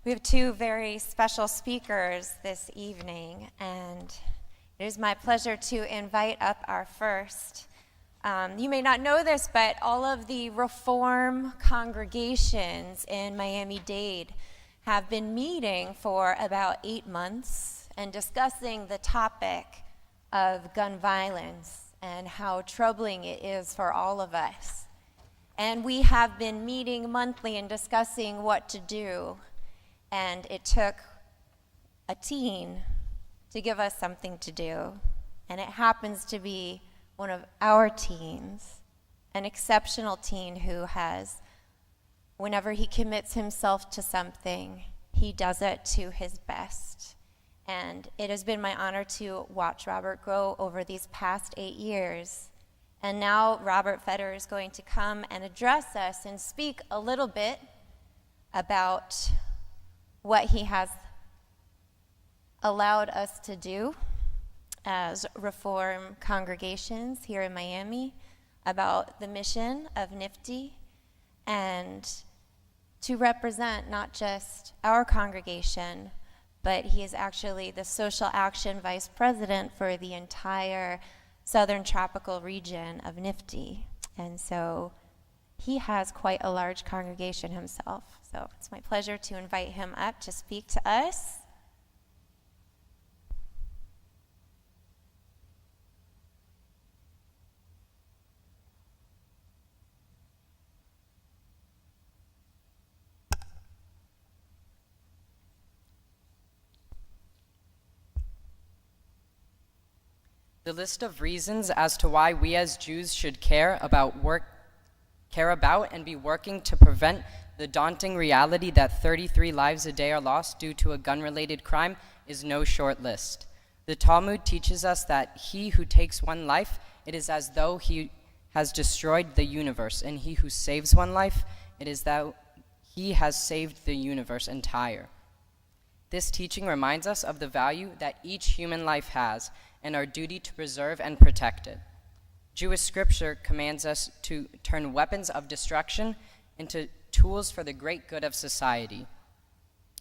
We have two very special speakers this evening, and it is my pleasure to invite up our first. You may not know this, but all of the Reform congregations in Miami-Dade have been meeting for about 8 months and discussing the topic of gun violence and how troubling it is for all of us. And we have been meeting monthly and discussing what to do. And it took a teen to give us something to do. And it happens to be one of our teens, an exceptional teen who has, whenever he commits himself to something, he does it to his best. And it has been my honor to watch Robert grow over these past 8 years. And now Robert Fetter is going to come and address us and speak a little bit about what he has allowed us to do as Reform congregations here in Miami, about the mission of NIFTY, and to represent not just our congregation, but he is actually the social action vice president for the entire Southern Tropical region of NIFTY. And so he has quite a large congregation himself. So it's my pleasure to invite him up to speak to us. The list of reasons as to why we as Jews should care about and be working to prevent the daunting reality that 33 lives a day are lost due to a gun-related crime is no short list. The Talmud teaches us that he who takes one life, it is as though he has destroyed the universe, and he who saves one life, it is that he has saved the universe entire. This teaching reminds us of the value that each human life has and our duty to preserve and protect it. Jewish scripture commands us to turn weapons of destruction into tools for the great good of society.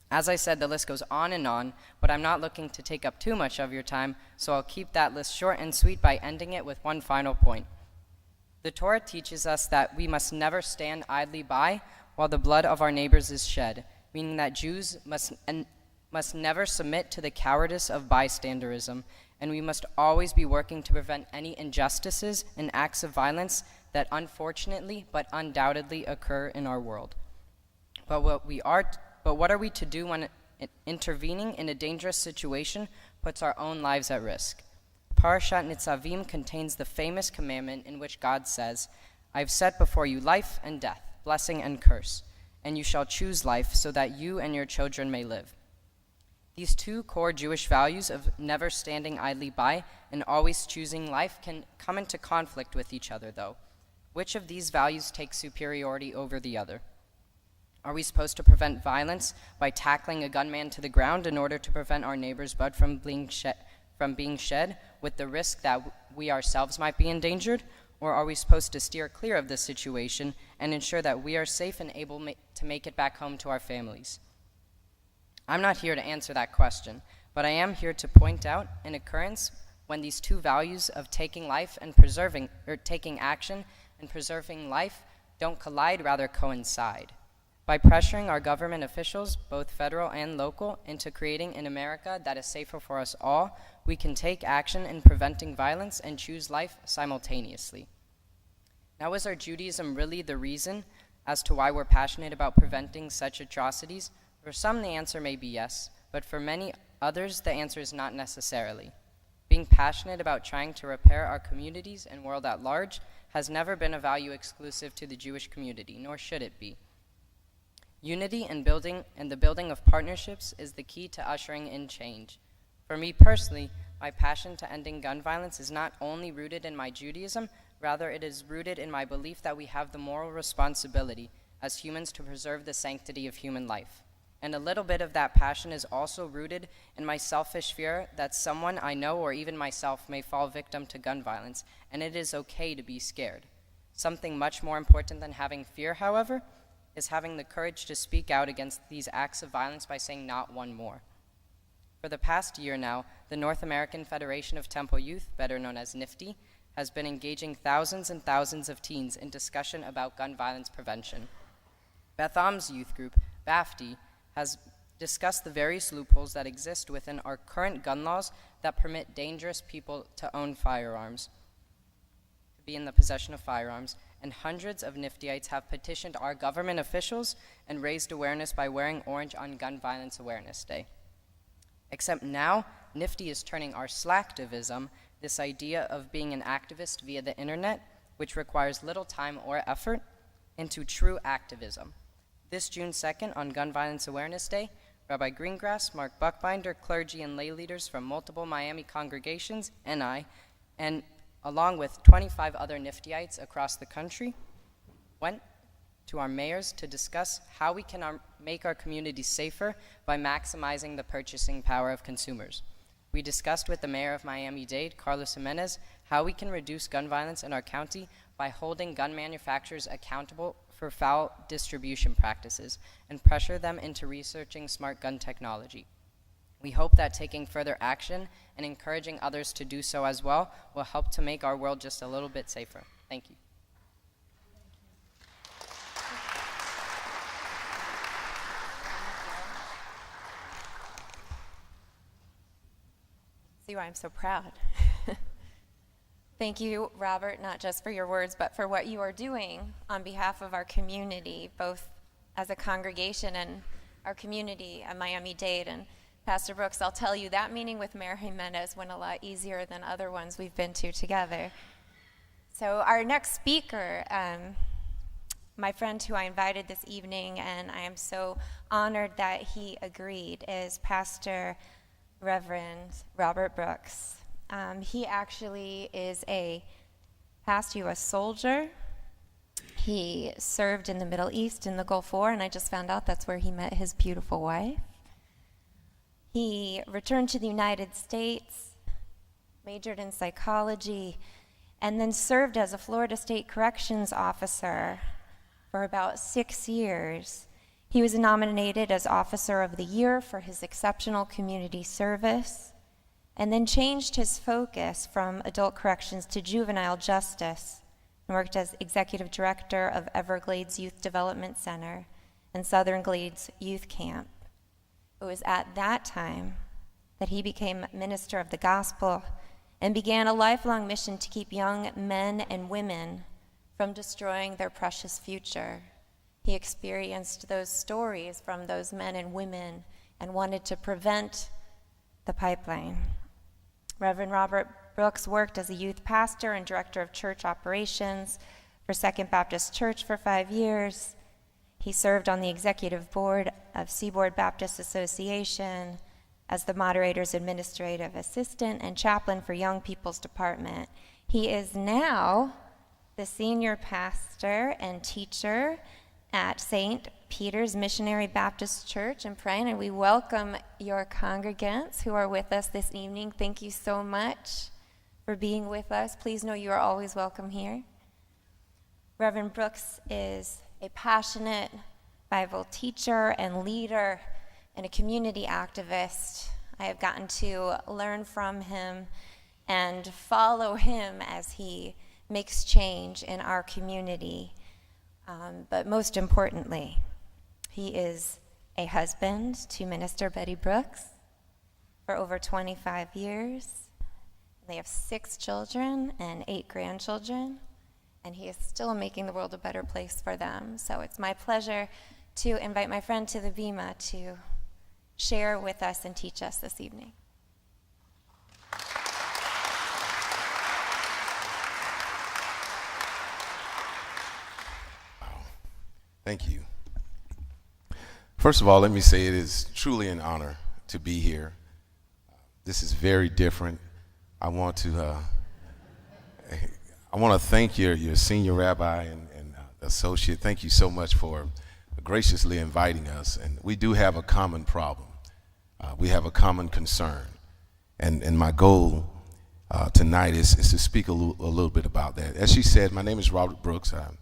As I said, the list goes on, but I'm not looking to take up too much of your time, so I'll keep that list short and sweet by ending it with one final point. The Torah teaches us that we must never stand idly by while the blood of our neighbors is shed, meaning that Jews must never submit to the cowardice of bystanderism, and we must always be working to prevent any injustices and acts of violence that unfortunately but undoubtedly occur in our world. But what are we to do when intervening in a dangerous situation puts our own lives at risk? Parashat Nitzavim contains the famous commandment in which God says, "I have set before you life and death, blessing and curse, and you shall choose life so that you and your children may live." These two core Jewish values of never standing idly by and always choosing life can come into conflict with each other, though. Which of these values takes superiority over the other? Are we supposed to prevent violence by tackling a gunman to the ground in order to prevent our neighbor's blood from being shed with the risk that we ourselves might be endangered? Or are we supposed to steer clear of this situation and ensure that we are safe and able to make it back home to our families? I'm not here to answer that question, but I am here to point out an occurrence when these two values of taking life and taking action and preserving life don't collide, rather coincide. By pressuring our government officials, both federal and local, into creating an America that is safer for us all, we can take action in preventing violence and choose life simultaneously. Now, is our Judaism really the reason as to why we're passionate about preventing such atrocities? For some, the answer may be yes, but for many others, the answer is not necessarily. Being passionate about trying to repair our communities and world at large has never been a value exclusive to the Jewish community, nor should it be. Unity and the building of partnerships is the key to ushering in change. For me personally, my passion to ending gun violence is not only rooted in my Judaism, rather it is rooted in my belief that we have the moral responsibility as humans to preserve the sanctity of human life. And a little bit of that passion is also rooted in my selfish fear that someone I know or even myself may fall victim to gun violence, and it is okay to be scared. Something much more important than having fear, however, is having the courage to speak out against these acts of violence by saying not one more. For the past year now, the North American Federation of Temple Youth, better known as NIFTY, has been engaging thousands and thousands of teens in discussion about gun violence prevention. Beth Am's youth group, BAFTY, has discussed the various loopholes that exist within our current gun laws that permit dangerous people to own firearms, to be in the possession of firearms, and hundreds of NIFTYites have petitioned our government officials and raised awareness by wearing orange on Gun Violence Awareness Day. Except now, NIFTY is turning our slacktivism, this idea of being an activist via the internet, which requires little time or effort, into true activism. This June 2nd, on Gun Violence Awareness Day, Rabbi Greengrass, Mark Buckbinder, clergy and lay leaders from multiple Miami congregations, and I, and along with 25 other NIFTYites across the country, went to our mayors to discuss how we can make our communities safer by maximizing the purchasing power of consumers. We discussed with the mayor of Miami-Dade, Carlos Jimenez, how we can reduce gun violence in our county by holding gun manufacturers accountable for foul distribution practices and pressure them into researching smart gun technology. We hope that taking further action and encouraging others to do so as well will help to make our world just a little bit safer. Thank you. See why I'm so proud. Thank you, Robert, not just for your words, but for what you are doing on behalf of our community, both as a congregation and our community at Miami-Dade. And Pastor Brooks, I'll tell you, that meeting with Mayor Jimenez went a lot easier than other ones we've been to together. So our next speaker, my friend who I invited this evening, and I am so honored that he agreed, is Pastor Reverend Robert Brooks. He actually is a past U.S. soldier. He served in the Middle East in the Gulf War, and I just found out that's where he met his beautiful wife. He returned to the United States, majored in psychology, and then served as a Florida State Corrections officer for about 6 years. He was nominated as Officer of the Year for his exceptional community service, and then changed his focus from adult corrections to juvenile justice, and worked as Executive Director of Everglades Youth Development Center and Southern Glades Youth Camp. It was at that time that he became Minister of the Gospel and began a lifelong mission to keep young men and women from destroying their precious future. He experienced those stories from those men and women and wanted to prevent the pipeline. Reverend Robert Brooks worked as a youth pastor and director of church operations for Second Baptist Church for 5 years. He served on the executive board of Seaboard Baptist Association as the moderator's administrative assistant and chaplain for Young People's Department. He is now the senior pastor and teacher at St. Peter's Missionary Baptist Church in Prine, and we welcome your congregants who are with us this evening. Thank you so much for being with us. Please know you are always welcome here. Reverend Brooks is a passionate Bible teacher and leader and a community activist. I have gotten to learn from him and follow him as he makes change in our community. But most importantly, he is a husband to Minister Betty Brooks for over 25 years. They have 6 children and 8 grandchildren, and he is still making the world a better place for them. So it's my pleasure to invite my friend to the bima to share with us and teach us this evening. Thank you. First of all, let me say it is truly an honor to be here. This is very different. I want to thank your senior rabbi and associate. Thank you so much for graciously inviting us. And we do have a common problem. We have a common concern. And my goal tonight is to speak a little bit about that. As she said, my name is Robert Brooks. I'm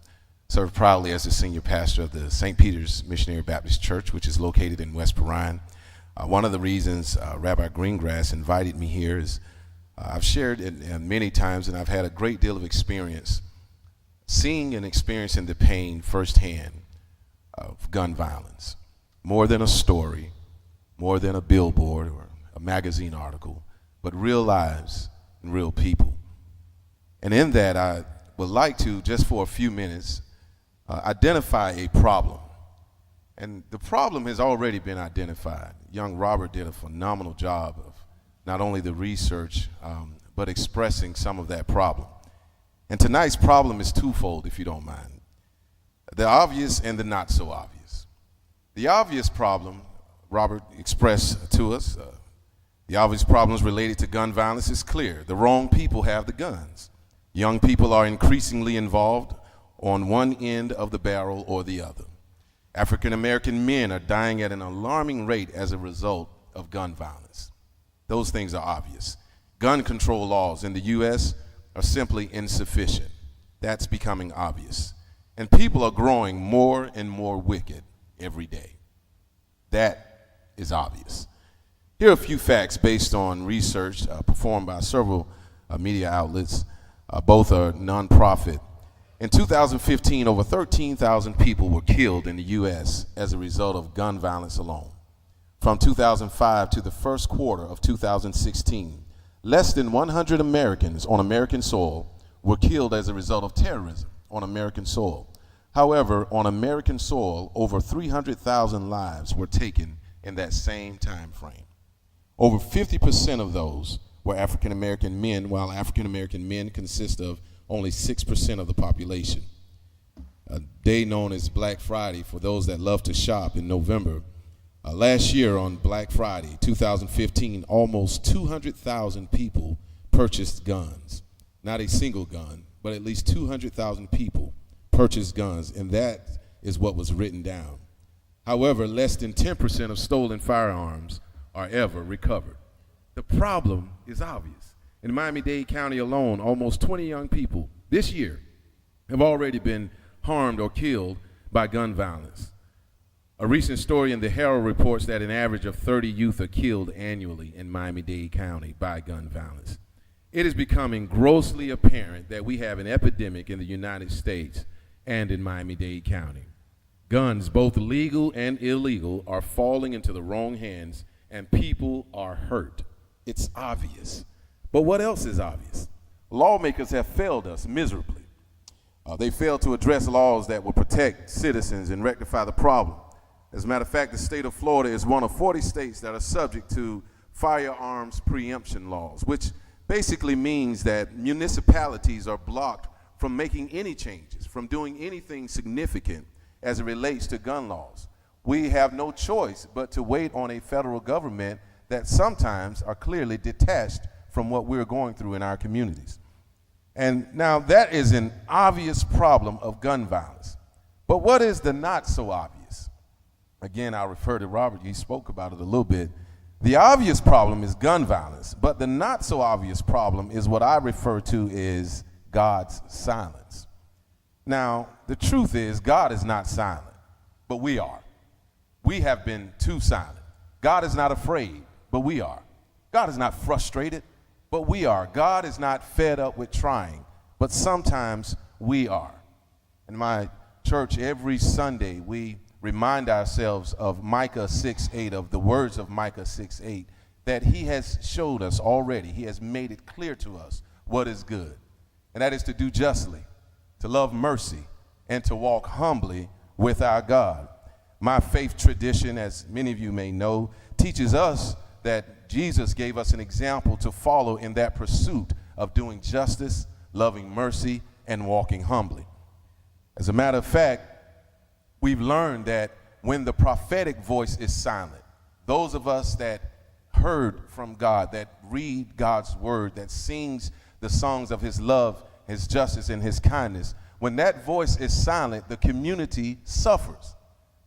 serve proudly as the senior pastor of the St. Peter's Missionary Baptist Church, which is located in West Perrine. One of the reasons Rabbi Greengrass invited me here is I've shared it many times, and I've had a great deal of experience seeing and experiencing the pain firsthand of gun violence. More than a story, more than a billboard or a magazine article, but real lives and real people. And in that, I would like to, just for a few minutes, identify a problem. And the problem has already been identified. Young Robert did a phenomenal job of not only the research, but expressing some of that problem. And tonight's problem is twofold, if you don't mind. The obvious and the not so obvious. The obvious problem, Robert expressed to us, the obvious problems related to gun violence is clear. The wrong people have the guns. Young people are increasingly involved on one end of the barrel or the other. African American men are dying at an alarming rate as a result of gun violence. Those things are obvious. Gun control laws in the U.S. are simply insufficient. That's becoming obvious. And people are growing more and more wicked every day. That is obvious. Here are a few facts based on research performed by several media outlets. Both are nonprofit. In 2015, over 13,000 people were killed in the U.S. as a result of gun violence alone. From 2005 to the first quarter of 2016, less than 100 Americans on American soil were killed as a result of terrorism on American soil. However, on American soil, over 300,000 lives were taken in that same time frame. Over 50% of those were African American men, while African American men consist of only 6% of the population. A day known as Black Friday for those that love to shop in November. Last year on Black Friday, 2015, almost 200,000 people purchased guns. Not a single gun, but at least 200,000 people purchased guns, and that is what was written down. However, less than 10% of stolen firearms are ever recovered. The problem is obvious. In Miami-Dade County alone, almost 20 young people this year have already been harmed or killed by gun violence. A recent story in the Herald reports that an average of 30 youth are killed annually in Miami-Dade County by gun violence. It is becoming grossly apparent that we have an epidemic in the United States and in Miami-Dade County. Guns, both legal and illegal, are falling into the wrong hands, and people are hurt. It's obvious. But what else is obvious? Lawmakers have failed us miserably. They failed to address laws that will protect citizens and rectify the problem. As a matter of fact, the state of Florida is one of 40 states that are subject to firearms preemption laws, which basically means that municipalities are blocked from making any changes, from doing anything significant as it relates to gun laws. We have no choice but to wait on a federal government that sometimes are clearly detached from what we're going through in our communities. And now that is an obvious problem of gun violence. But what is the not so obvious? Again, I'll refer to Robert. He spoke about it a little bit. The obvious problem is gun violence, but the not so obvious problem is what I refer to as God's silence. Now, the truth is God is not silent, but we are. We have been too silent. God is not afraid, but we are. God is not frustrated, but we are. God is not fed up with trying, but sometimes we are. In my church, every Sunday, we remind ourselves of Micah 6:8, of the words of Micah 6:8, that he has showed us already. He has made it clear to us what is good, and that is to do justly, to love mercy, and to walk humbly with our God. My faith tradition, as many of you may know, teaches us that Jesus gave us an example to follow in that pursuit of doing justice, loving mercy, and walking humbly. As a matter of fact, we've learned that when the prophetic voice is silent, those of us that heard from God, that read God's word, that sings the songs of his love, his justice, and his kindness, when that voice is silent, the community suffers.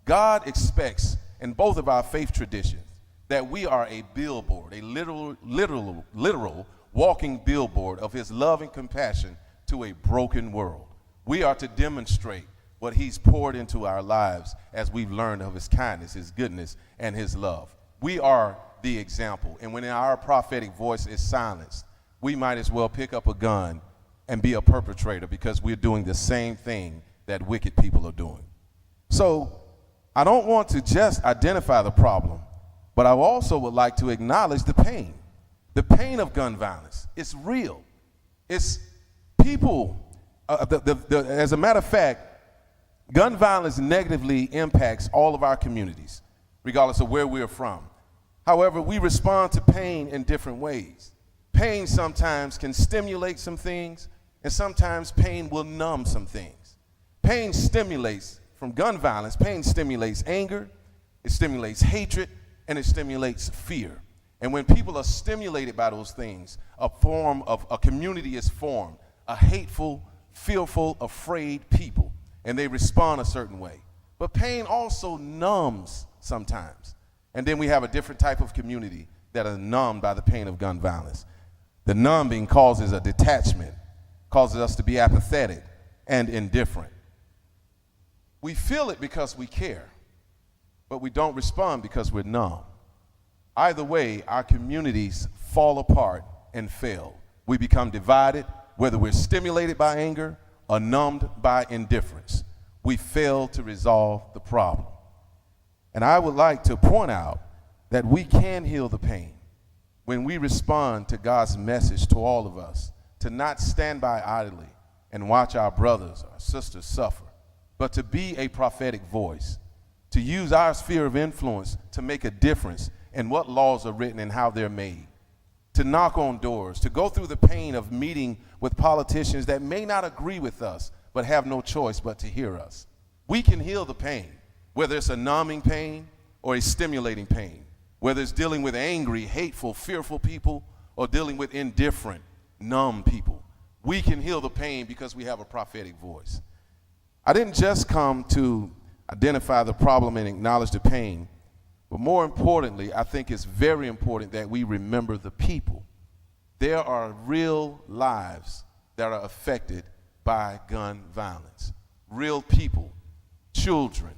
God expects, in both of our faith traditions, that we are a billboard, a literal walking billboard of his love and compassion to a broken world. We are to demonstrate what he's poured into our lives as we've learned of his kindness, his goodness, and his love. We are the example. And when our prophetic voice is silenced, we might as well pick up a gun and be a perpetrator, because we're doing the same thing that wicked people are doing. So I don't want to just identify the problem, but I also would like to acknowledge the pain. The pain of gun violence. It's real. It's people. As a matter of fact, gun violence negatively impacts all of our communities, regardless of where we're from. However, we respond to pain in different ways. Pain sometimes can stimulate some things, and sometimes pain will numb some things. Pain stimulates, from gun violence, pain stimulates anger, it stimulates hatred, and it stimulates fear. And when people are stimulated by those things, a community is formed, a hateful, fearful, afraid people, and they respond a certain way. But pain also numbs sometimes. And then we have a different type of community that are numbed by the pain of gun violence. The numbing causes a detachment, causes us to be apathetic and indifferent. We feel it because we care, but we don't respond because we're numb. Either way, our communities fall apart and fail. We become divided, whether we're stimulated by anger or numbed by indifference. We fail to resolve the problem. And I would like to point out that we can heal the pain when we respond to God's message to all of us, to not stand by idly and watch our brothers or sisters suffer, but to be a prophetic voice, to use our sphere of influence to make a difference in what laws are written and how they're made, to knock on doors, to go through the pain of meeting with politicians that may not agree with us, but have no choice but to hear us. We can heal the pain, whether it's a numbing pain or a stimulating pain, whether it's dealing with angry, hateful, fearful people or dealing with indifferent, numb people. We can heal the pain because we have a prophetic voice. I didn't just come to identify the problem and acknowledge the pain, but more importantly, I think it's very important that we remember the people. There are real lives that are affected by gun violence. Real people, children.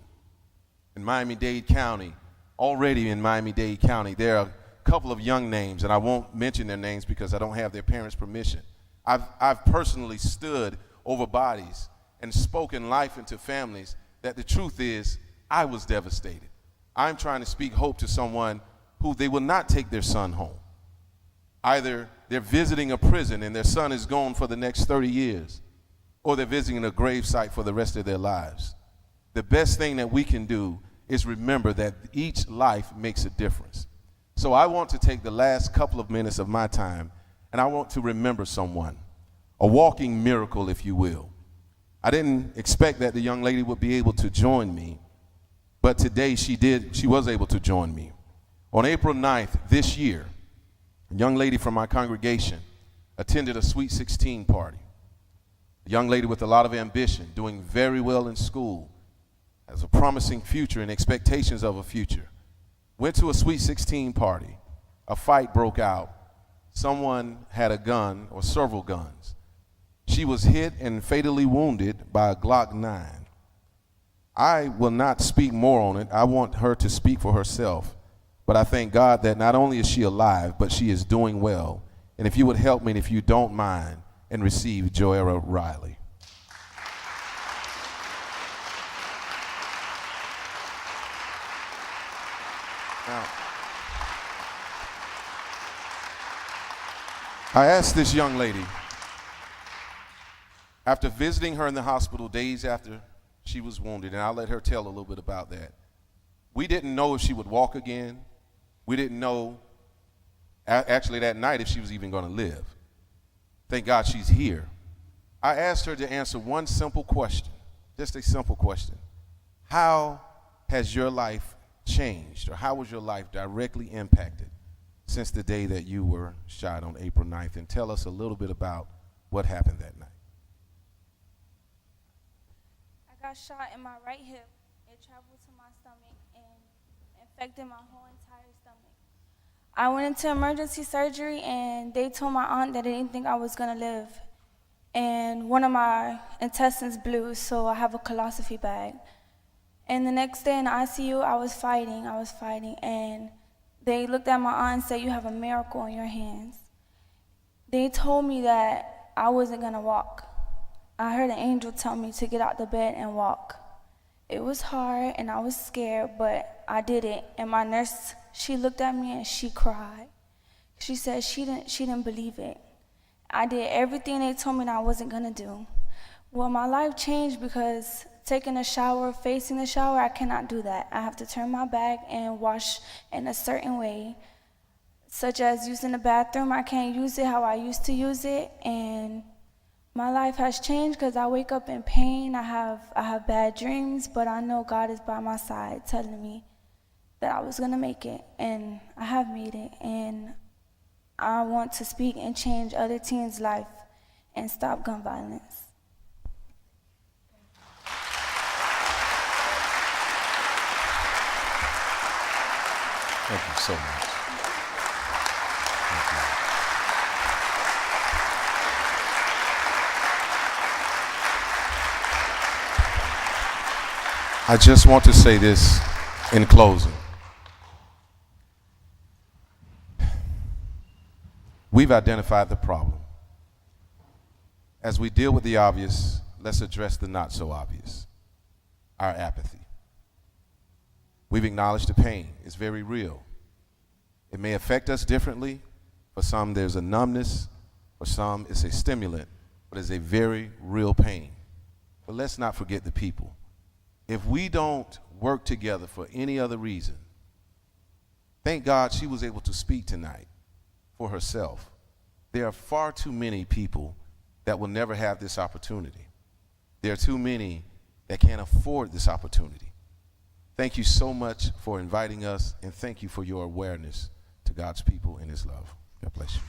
In Miami-Dade County, already in Miami-Dade County, there are a couple of young names, and I won't mention their names because I don't have their parents' permission. I've personally stood over bodies and spoken life into families that the truth is, I was devastated. I'm trying to speak hope to someone who they will not take their son home. Either they're visiting a prison and their son is gone for the next 30 years, or they're visiting a grave site for the rest of their lives. The best thing that we can do is remember that each life makes a difference. So I want to take the last couple of minutes of my time, and I want to remember someone, a walking miracle, if you will. I didn't expect that the young lady would be able to join me, but today she was able to join me. On April 9th this year, a young lady from my congregation attended a Sweet 16 party. A young lady with a lot of ambition, doing very well in school, has a promising future and expectations of a future. Went to a Sweet 16 party. A fight broke out. Someone had a gun or several guns. She was hit and fatally wounded by a Glock 9. I will not speak more on it. I want her to speak for herself. But I thank God that not only is she alive, but she is doing well. And if you would help me, and if you don't mind, and receive Joena Riley. Now, I asked this young lady, after visiting her in the hospital days after she was wounded, and I'll let her tell a little bit about that. We didn't know if she would walk again. We didn't know, actually that night, if she was even going to live. Thank God she's here. I asked her to answer one simple question, just a simple question. How has your life changed, or how was your life directly impacted since the day that you were shot on April 9th? And tell us a little bit about what happened that night. I got shot in my right hip. It traveled to my stomach and infected my whole entire stomach. I went into emergency surgery, and they told my aunt that they didn't think I was going to live. and one of my intestines blew, so I have a colosophy bag. And the next day in the ICU, I was fighting, and they looked at my aunt and said, "You have a miracle in your hands." They told me that I wasn't gonna walk. I heard an angel tell me to get out the bed and walk. It was hard and I was scared, but I did it. And my nurse, she looked at me and she cried. She said she didn't believe it. I did everything they told me that I wasn't gonna do. Well, my life changed because taking a shower, facing the shower, I cannot do that. I have to turn my back and wash in a certain way, such as using the bathroom. I can't use it how I used to use it, and my life has changed because I wake up in pain. I have bad dreams, but I know God is by my side telling me that I was gonna make it, and I have made it, and I want to speak and change other teens' life and stop gun violence. Thank you so much. Thank you. I just want to say this in closing. We've identified the problem. As we deal with the obvious, let's address the not so obvious, our apathy. We've acknowledged the pain. It's very real. It may affect us differently. For some, there's a numbness. For some, it's a stimulant. But it's a very real pain. But let's not forget the people. If we don't work together for any other reason, thank God she was able to speak tonight for herself. There are far too many people that will never have this opportunity. There are too many that can't afford this opportunity. Thank you so much for inviting us, and thank you for your awareness to God's people and his love. God bless you.